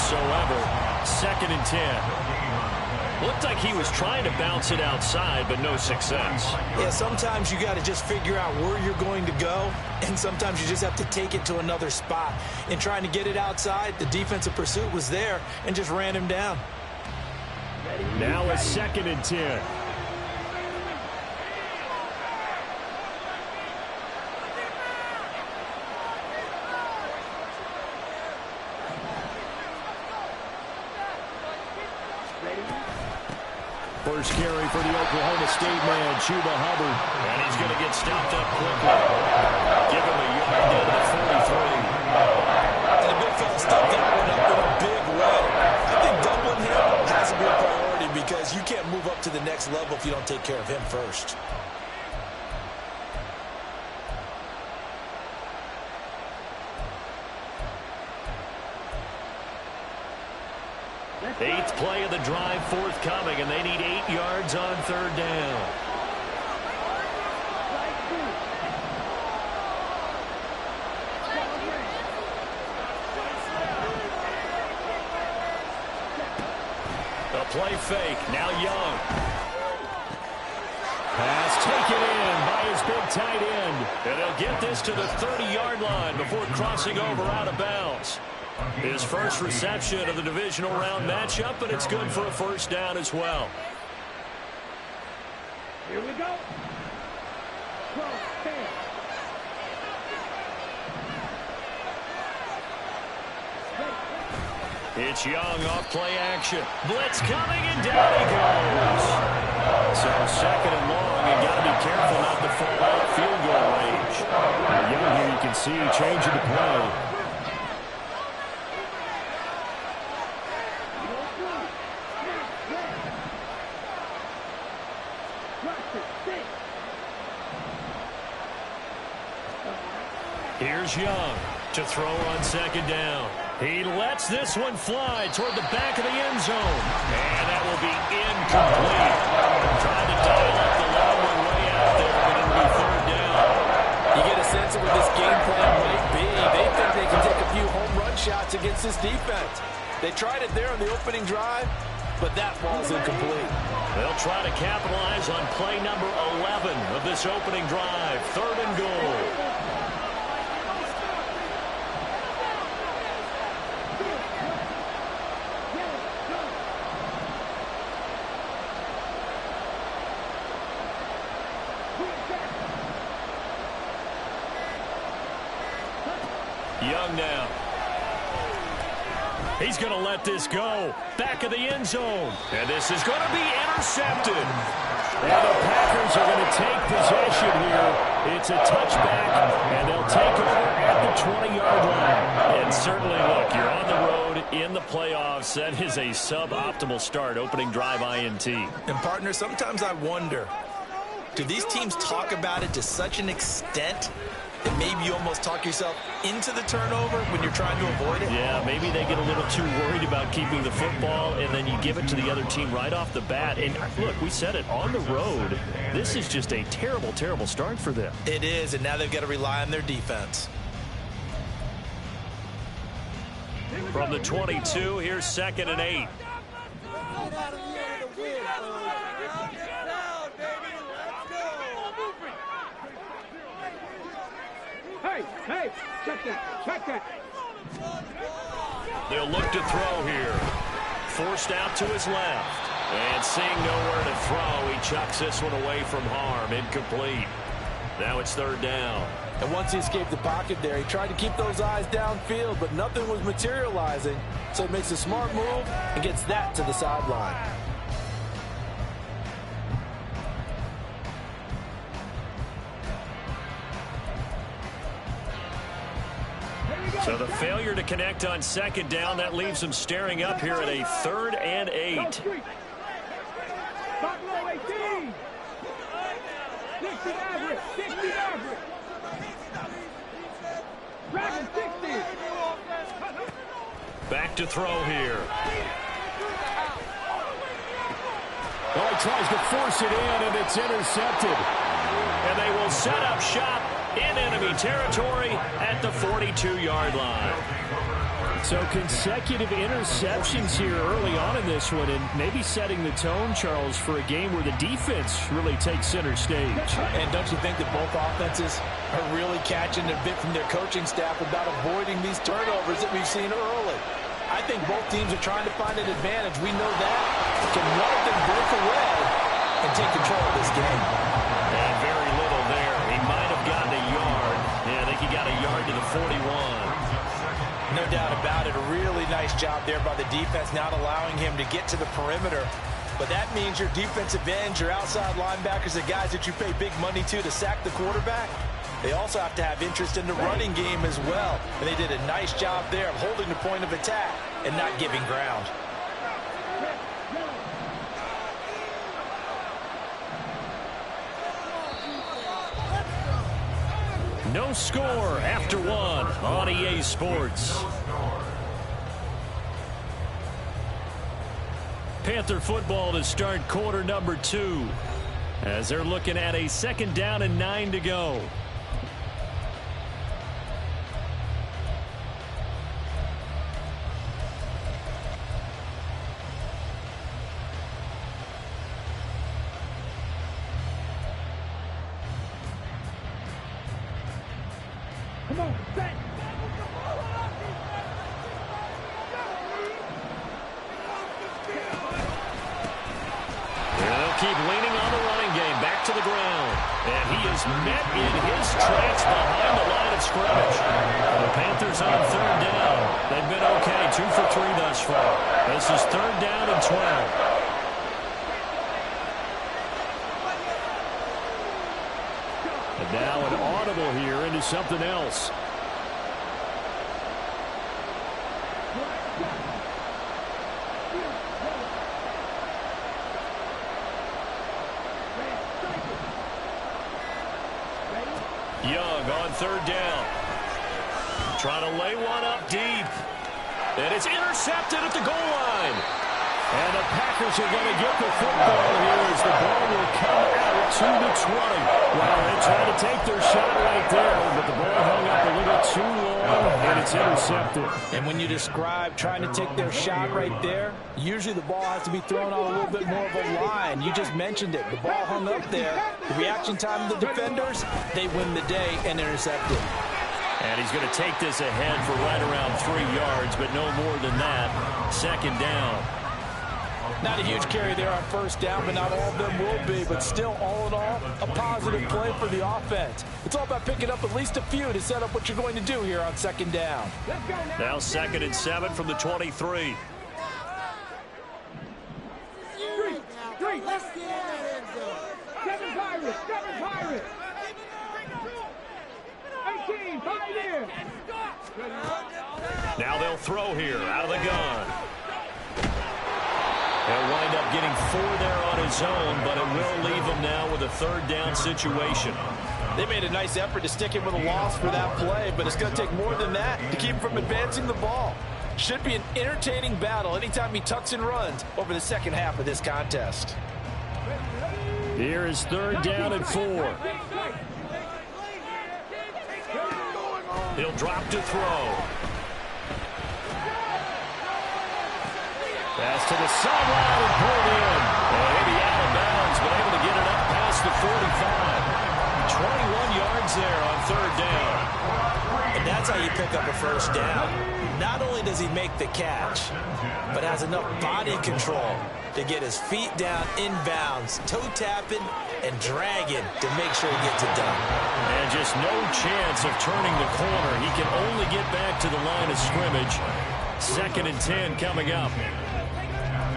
whatsoever. 2nd and 10. Looked like he was trying to bounce it outside, but no success. Yeah, sometimes you got to just figure out where you're going to go, and sometimes you just have to take it to another spot. In trying to get it outside, the defensive pursuit was there and just ran him down. Now a 2nd and 10. First carry for the Oklahoma State man, Chuba Hubbard. And he's going to get stopped up quickly. Give him a yard down to the 43. And the big fella stepped that one up in a big way. I think doubling him has to be a priority because you can't move up to the next level if you don't take care of him first. Eighth play of the drive forthcoming, and they need 8 yards on 3rd down. A play fake, now Young. Pass taken in by his big tight end. And he'll get this to the 30-yard line before crossing over out of bounds. His first reception of the divisional round matchup, but it's good for a 1st down as well. Here we go. It's Young off play action. Blitz coming, and down he goes. So 2nd and long, you got to be careful not to fall out of field goal range. Young here, you can see changing the play. Here's Young to throw on 2nd down. He lets this one fly toward the back of the end zone. And that will be incomplete. Trying to dial up the long one way out there, but it'll be 3rd down. You get a sense of what this game plan might be. They think they can take a few home run shots against this defense. They tried it there on the opening drive, but that ball's incomplete. They'll try to capitalize on play number 11 of this opening drive. 3rd and goal. Young now. He's going to let this go. Back of the end zone. And this is going to be intercepted. And the Packers are going to take possession here. It's a touchback, and they'll take over at the 20-yard line. And certainly, look, you're on the road in the playoffs. That is a suboptimal start, opening drive INT. And, partner, sometimes I wonder, do these teams talk about it to such an extent that maybe you almost talk yourself into the turnover when you're trying to avoid it? Yeah, maybe they get a little too worried about keeping the football, and then you give it to the other team right off the bat. And look, we said it, on the road, this is just a terrible, terrible start for them. It is, and now they've got to rely on their defense. From the 22, here's 2nd and 8. Hey, check that. They'll look to throw here. Forced out to his left. And seeing nowhere to throw, he chucks this one away from harm. Incomplete. Now it's 3rd down. And once he escaped the pocket there, he tried to keep those eyes downfield, but nothing was materializing. So he makes a smart move and gets that to the sideline. So the failure to connect on 2nd down, that leaves them staring up here at a 3rd and 8. Back to throw here. Well, he tries to force it in, and it's intercepted. And they will set up shop in enemy territory at the 42-yard line. So consecutive interceptions here early on in this one, and maybe setting the tone, Charles, for a game where the defense really takes center stage. And don't you think that both offenses are really catching a bit from their coaching staff about avoiding these turnovers that we've seen early? I think both teams are trying to find an advantage. We know that. Can one of them break away and take control of this game? And very little there. He might have gotten a yard. Yeah, I think he got a yard to the 41. No doubt about it. A really nice job there by the defense, not allowing him to get to the perimeter. But that means your defensive ends, your outside linebackers, the guys that you pay big money to sack the quarterback, they also have to have interest in the running game as well. And they did a nice job there of holding the point of attack and not giving ground. No score after one on EA Sports. Panther football to start quarter number 2 as they're looking at a 2nd down and 9 to go. Come on, set. They'll keep leaning on the running game. Back to the ground. And he is met in his tracks behind the line of scrimmage. The Panthers on 3rd down. They've been okay. 2 for 3 thus far. This is 3rd down and 12. And now an audible here into something else. Young on 3rd down. Trying to lay one up deep. And it's intercepted at the goal line. And the Packers are going to get the football here as the ball will come out to the 20. Well, they tried to take their shot right there, but the ball hung up a little too long, and it's intercepted. And when you describe trying to take their shot right there, usually the ball has to be thrown on a little bit more of a line. You just mentioned it. The ball hung up there. The reaction time of the defenders, they win the day and intercept it. And he's going to take this ahead for right around 3 yards, but no more than that. 2nd down. Not a huge carry there on 1st down, but not all of them will be. But still, all in all, a positive play for the offense. It's all about picking up at least a few to set up what you're going to do here on 2nd down. Now 2nd and 7 from the 23. Three. Let's get in that end zone. 7 Pirates. 7 Pirates. 18. 5 here. Now they'll throw here out of the gun. He'll wind up getting 4 there on his own, but it will leave him now with a 3rd down situation. They made a nice effort to stick him with a loss for that play, but it's going to take more than that to keep him from advancing the ball. Should be an entertaining battle anytime he tucks and runs over the 2nd half of this contest. Here is 3rd down and 4. He'll drop to throw. Pass to the sideline and pulled in. Maybe out of bounds, but able to get it up past the 45. 21 yards there on 3rd down. And that's how you pick up a 1st down. Not only does he make the catch, but has enough body control to get his feet down inbounds, toe tapping and dragging to make sure he gets it done. And just no chance of turning the corner. He can only get back to the line of scrimmage. 2nd and 10 coming up.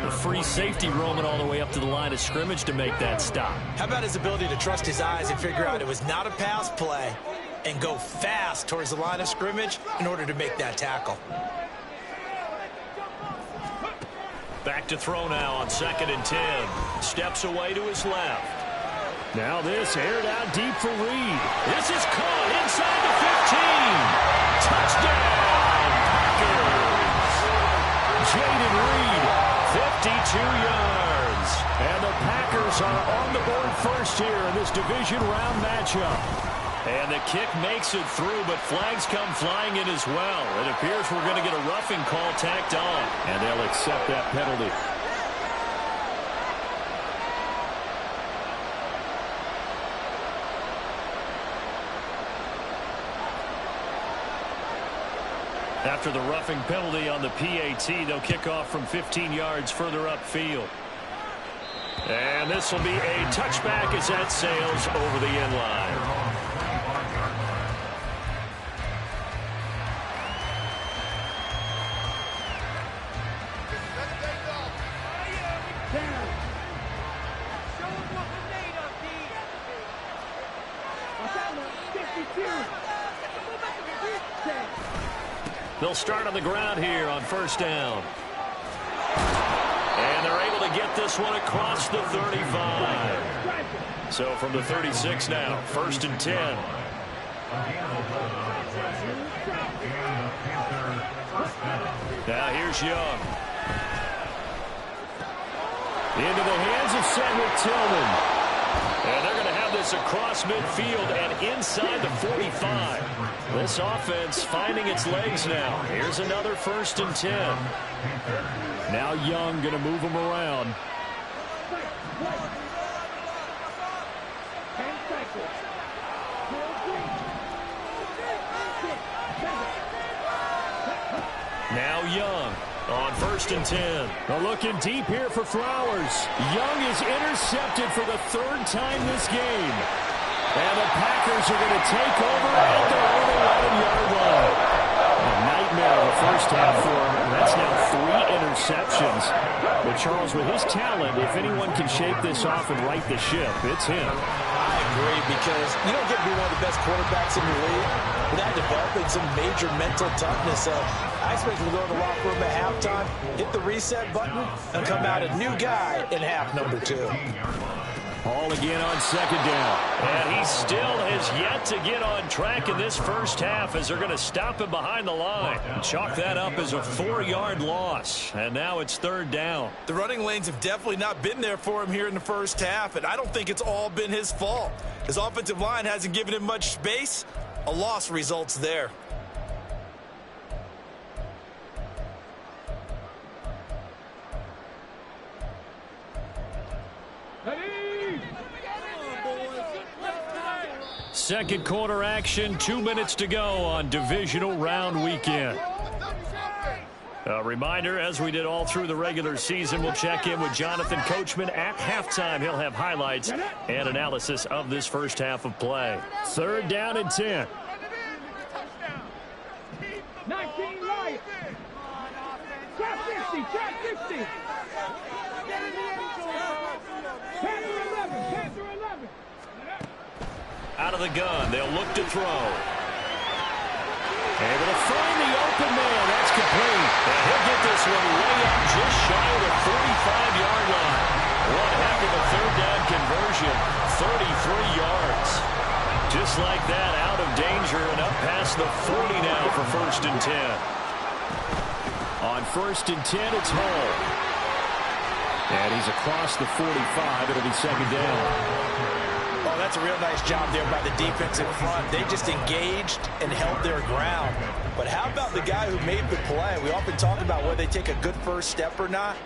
The free safety roaming all the way up to the line of scrimmage to make that stop. How about his ability to trust his eyes and figure out it was not a pass play and go fast towards the line of scrimmage in order to make that tackle. Back to throw now on 2nd and 10. Steps away to his left. Now this aired out deep for Reed. This is caught inside the 15. Touchdown, Packers. Jaden Reed, 52 yards. And the Packers are on the board first here in this division round matchup. And the kick makes it through, but flags come flying in as well. It appears we're going to get a roughing call tacked on, and they'll accept that penalty. After the roughing penalty on the PAT, they'll kick off from 15 yards further upfield. And this will be a touchback as that sails over the end line. They'll start on the ground here on first down. And they're able to get this one across the 35. So from the 36 now, first and 10. Now here's Young. Into the hands of Cedric Tillman. And they're going to have this across midfield and inside the 45. This offense finding its legs now. Here's another first and 10. Now Young going to move them around. Now Young on first and 10. They're looking deep here for Flowers. Young is intercepted for the third time this game. And the Packers are going to take over at their own 11-yard line. A nightmare of a first half for him. That's now 3 interceptions. But Charles, with his talent, if anyone can shape this off and right the ship, it's him. I agree, because you don't get to be one of the best quarterbacks in the league without developing some major mental toughness. So I expect him to go in the locker room at halftime, hit the reset button, and come out a new guy in half number 2. Ball again on second down. And he still has yet to get on track in this first half as they're going to stop him behind the line. Chalk that up as a 4-yard loss. And now it's third down. The running lanes have definitely not been there for him here in the first half, and I don't think it's all been his fault. His offensive line hasn't given him much space. A loss results there. Second quarter action, 2 minutes to go on divisional round weekend. A reminder, as we did all through the regular season, we'll check in with Jonathan Coachman at halftime. He'll have highlights and analysis of this first half of play. Third down and 10. 19 right. Trap 50, trap 50. Get in the end zone. Panther 11, Panther 11. Out of the gun, they'll look to throw. Able to find the open man. That's complete. And he'll get this one way up just shy of the 45-yard line. One heck of a third down conversion. 33 yards. Just like that, out of danger and up past the 40 now for first and 10. On first and 10, it's Hull. And he's across the 45. It'll be second down. Oh, that's a real nice job there by the defense in front. They just engaged and held their ground. But how about the guy who made the play? We often talk about whether they take a good first step or not.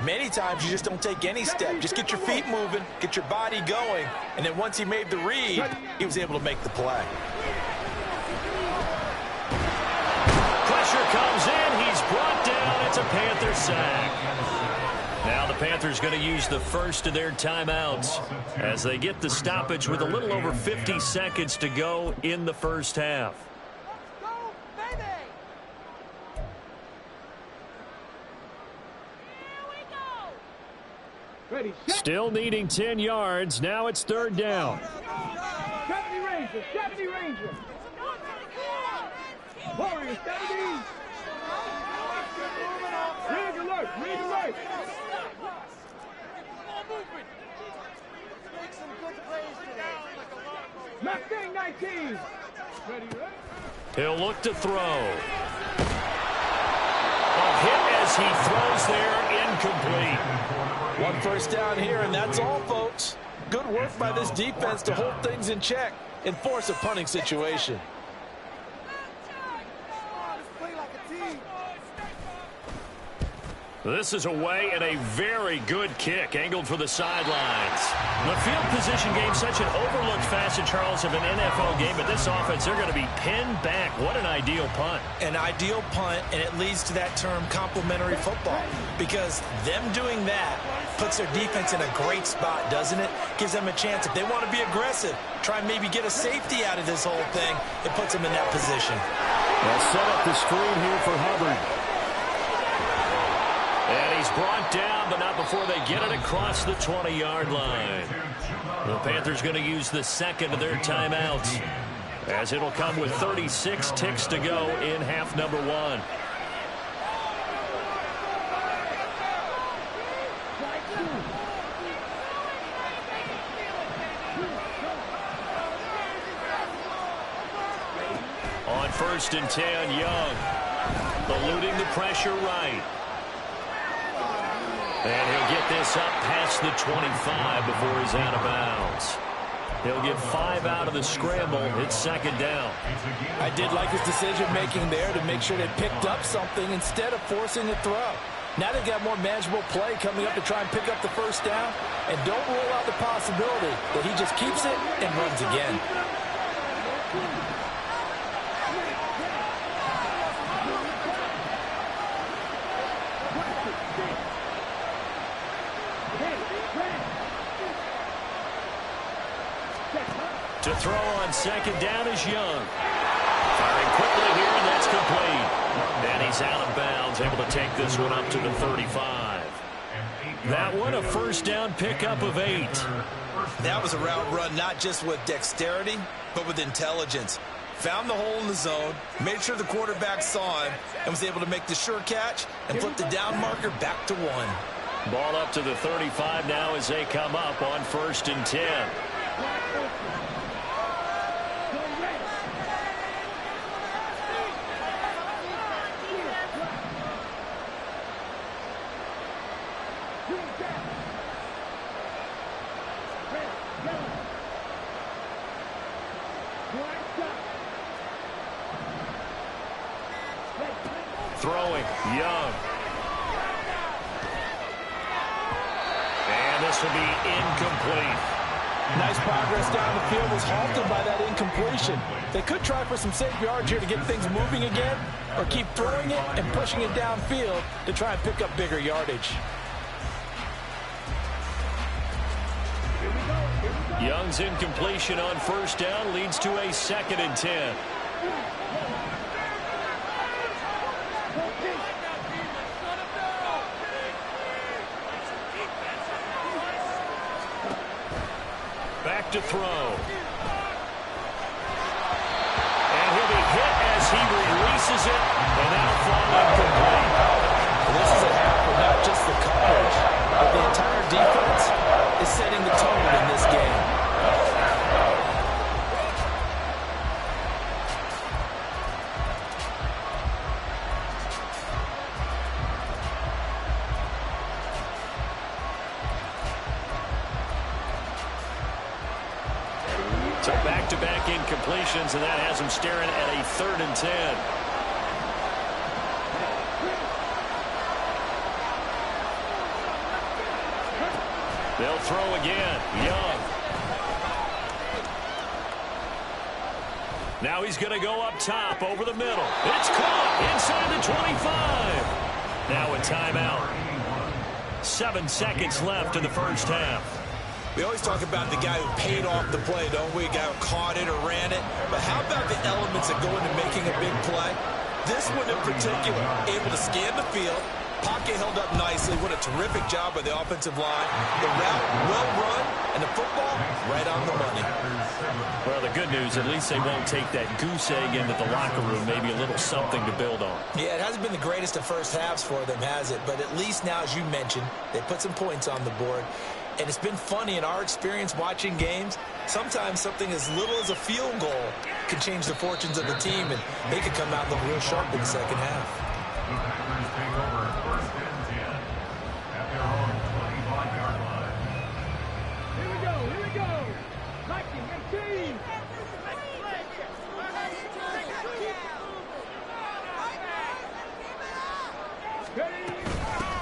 Many times you just don't take any step. Just get your feet moving, get your body going, and then once he made the read, he was able to make the play. Pressure comes in. He's brought down. It's a Panther sack. Now the Panthers going to use the first of their timeouts as they get the stoppage with a little over 50 seconds to go in the first half. Still needing 10 yards. Now it's third down. 70 Ranger, 70 Ranger. Warriors, 70. Rig alert, rig alert. Mustang 19. Ready, ready. He'll look to throw. A hit as he throws there, incomplete. One first down here, and that's all, folks. Good work by this defense to hold things in check. and force a punting situation. This is away and a very good kick, angled for the sidelines. The field position game, such an overlooked facet, Charles, of an NFL game, but this offense, they're going to be pinned back. What an ideal punt. An ideal punt, and it leads to that term complementary football, because them doing that puts their defense in a great spot, doesn't it? Gives them a chance, if they want to be aggressive, try and maybe get a safety out of this whole thing, it puts them in that position. They'll set up the screen here for Hubbard. And he's brought down, but not before they get it across the 20-yard line. The Panthers going to use the second of their timeouts, as it'll come with 36 ticks to go in half number one. On 1st and 10, Young eluding the pressure right. And he'll get this up past the 25 before he's out of bounds. He'll get 5 out of the scramble. It's second down. I did like his decision-making there to make sure they picked up something instead of forcing a throw. Now they've got more manageable play coming up to try and pick up the first down. And don't rule out the possibility that he just keeps it and runs again. To throw on second down is Young. Firing quickly here, and that's complete. And he's out of bounds, able to take this one up to the 35. That one, a first down pickup of 8. That was a route run not just with dexterity, but with intelligence. Found the hole in the zone, made sure the quarterback saw him, and was able to make the sure catch and flip the down marker back to 1. Ball up to the 35 now as they come up on 1st and 10. Throwing, Young. And this will be incomplete. Nice progress down the field, was halted by that incompletion. They could try for some safe yards here to get things moving again, or keep throwing it and pushing it downfield to try and pick up bigger yardage. Young's incompletion on first down leads to a 2nd and 10. Back to throw. And he'll be hit as he releases it, and that'll fall incomplete. This is a half where not just the coverage, but the entire defense is setting the tone in this game. So back-to-back incompletions, and that has him staring at a 3rd and 10. They'll throw again. Young. Now he's going to go up top over the middle. It's caught inside the 25. Now a timeout. 7 seconds left in the first half. We always talk about the guy who paid off the play, don't we? A guy who caught it or ran it. But how about the elements that go into making a big play? This one in particular, able to scan the field, pocket held up nicely. What a terrific job by the offensive line. The route well run, and the football right on the money. Well, the good news, at least they won't take that goose egg into the locker room. Maybe a little something to build on. Yeah, it hasn't been the greatest of first halves for them, has it? But at least now, as you mentioned, they put some points on the board. And it's been funny in our experience watching games. Sometimes something as little as a field goal can change the fortunes of the team, and they could come out looking real sharp in the second half. Here we go. Viking and team.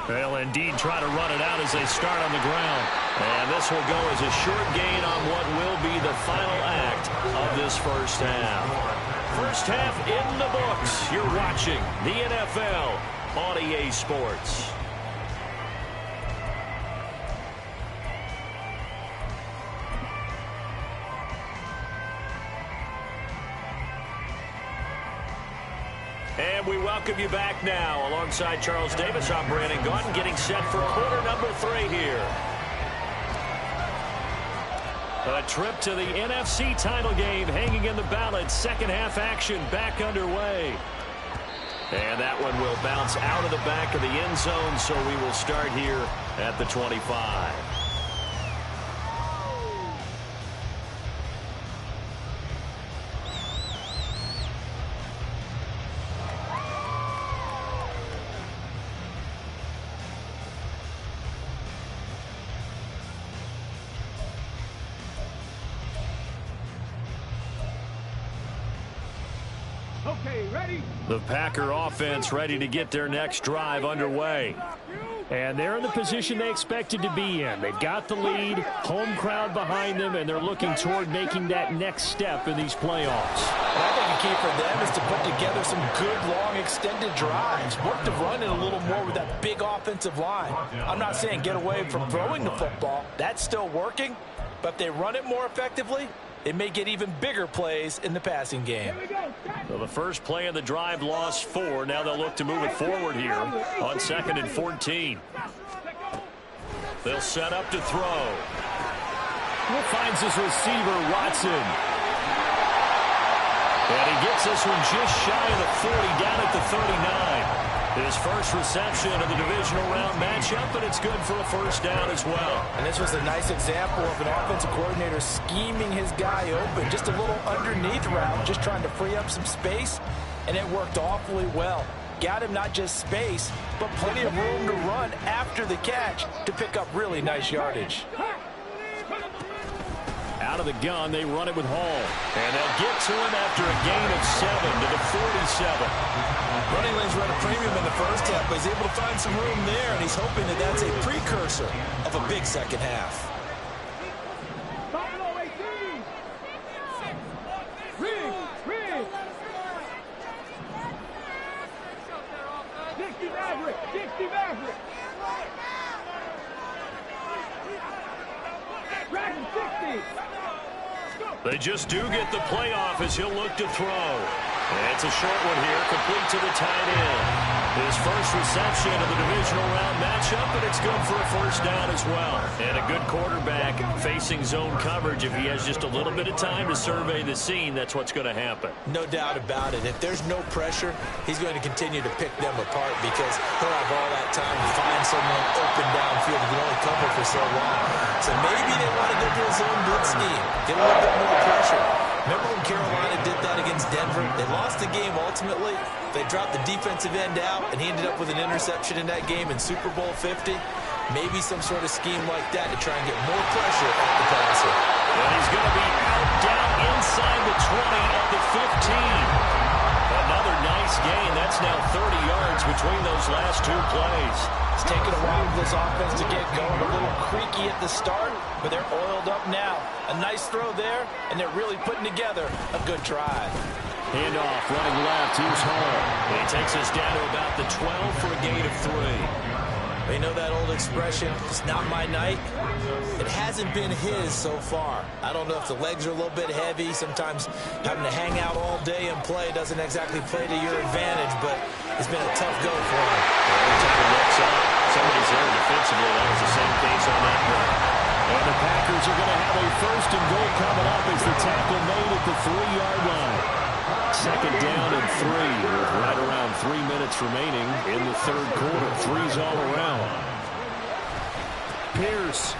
They'll indeed try to run it out as they start on the ground. And this will go as a short gain on what will be the final act of this first half. First half in the books. You're watching the NFL on EA Sports. And we welcome you back now. Alongside Charles Davis, I'm Brandon Gaudin, getting set for quarter number 3 here. A trip to the NFC title game hanging in the balance. Second half action back underway. And that one will bounce out of the back of the end zone, so we will start here at the 25. Okay, ready? The Packer offense ready to get their next drive underway. And they're in the position they expected to be in. They've got the lead, home crowd behind them, and they're looking toward making that next step in these playoffs. I think a key for them is to put together some good, long, extended drives. Work the run in a little more with that big offensive line. I'm not saying get away from throwing the football. That's still working. But if they run it more effectively, they may get even bigger plays in the passing game. So the first play of the drive lost 4. Now they'll look to move it forward here on 2nd and 14. They'll set up to throw. Finds his receiver, Watson. And he gets this one just shy of the 40, down at the 39. His first reception of the divisional round matchup, and it's good for a first down as well. And this was a nice example of an offensive coordinator scheming his guy open. Just a little underneath route, just trying to free up some space, and it worked awfully well. Got him not just space, but plenty of room to run after the catch to pick up really nice yardage. Out of the gun, they run it with Hall. And they'll get to him after a gain of 7 to the 47. Running lanes run a premium in the first half, but he's able to find some room there, and he's hoping that that's a precursor of a big second half. Buffalo 18. Rig. 60 Maverick. 60 Maverick. Dragon 60. They just do get the playoff as he'll look to throw. And it's a short one here, complete to the tight end. His first reception of the divisional round matchup, but it's good for a first down as well. And a good quarterback facing zone coverage. If he has just a little bit of time to survey the scene, that's what's going to happen. No doubt about it. If there's no pressure, he's going to continue to pick them apart because he'll have all that time to find someone open downfield who can only cover for so long. So maybe they want to go to a zone blitz scheme, get a little bit more pressure. Remember when Carolina did that against Denver? They lost the game ultimately. They dropped the defensive end out, and he ended up with an interception in that game in Super Bowl 50. Maybe some sort of scheme like that to try and get more pressure off the passer. And he's going to be out down inside the 20 at the 15. Another nice gain. That's now 30 yards between those last 2 plays. It's taken a while for this offense to get going. A little creaky at the start, but they're oiled up now. A nice throw there, and they're really putting together a good drive. Handoff, running left, here's Hall. He takes us down to about the 12 for a gain of 3. You know that old expression, it's not my night? It hasn't been his so far. I don't know if the legs are a little bit heavy. Sometimes having to hang out all day and play doesn't exactly play to your advantage, but it's been a tough go for him. Every time he looks up, somebody's there defensively. That was the same case on that play. And the Packers are going to have a first and goal coming up as the tackle made at the 3-yard line. Second down and 3 with right around 3 minutes remaining in the third quarter. 3's all around. Pierce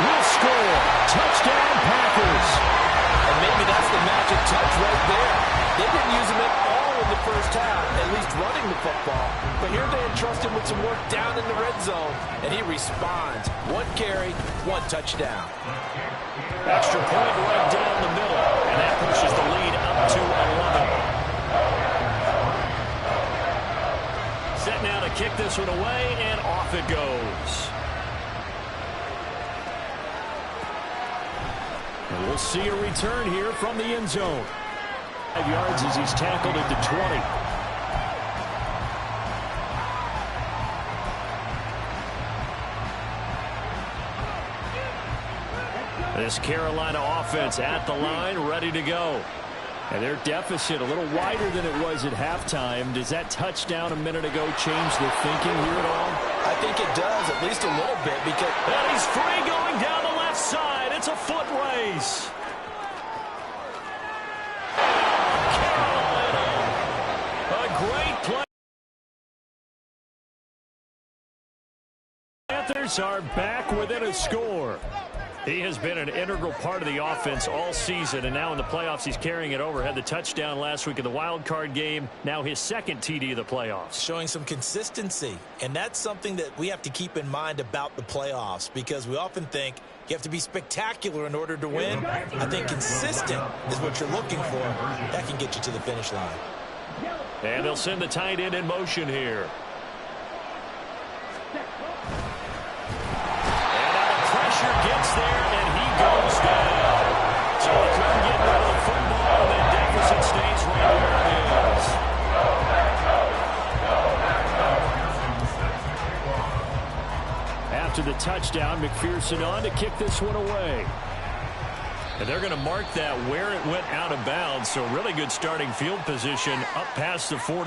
will score. Touchdown, Packers. And maybe that's the magic touch right there. They didn't use him at all in the first half, at least running the football. But here they entrust him with some work down in the red zone, and he responds. 1 carry, 1 touchdown. Extra point right down the middle, and that pushes the lead up to 11. set now to kick this one away, and off it goes. And we'll see a return here from the end zone. 5 yards as he's tackled at the 20. This Carolina offense at the line, ready to go. And their deficit a little wider than it was at halftime. Does that touchdown a minute ago change the thinking here at all? I think it does, at least a little bit, because... And he's free going down the left side. It's a foot race. Carolina, a great play. Panthers are back within a score. He has been an integral part of the offense all season, and now in the playoffs he's carrying it over. Had the touchdown last week in the wild card game. Now his second TD of the playoffs. Showing some consistency, and that's something that we have to keep in mind about the playoffs, because we often think you have to be spectacular in order to win. I think consistent is what you're looking for. That can get you to the finish line. And they'll send the tight end in motion here. Gets there, and he goes down. So he couldn't get rid of the football, and the deficit stays right where it is. After the touchdown, McPherson on to kick this one away. And they're going to mark that where it went out of bounds, so really good starting field position up past the 40.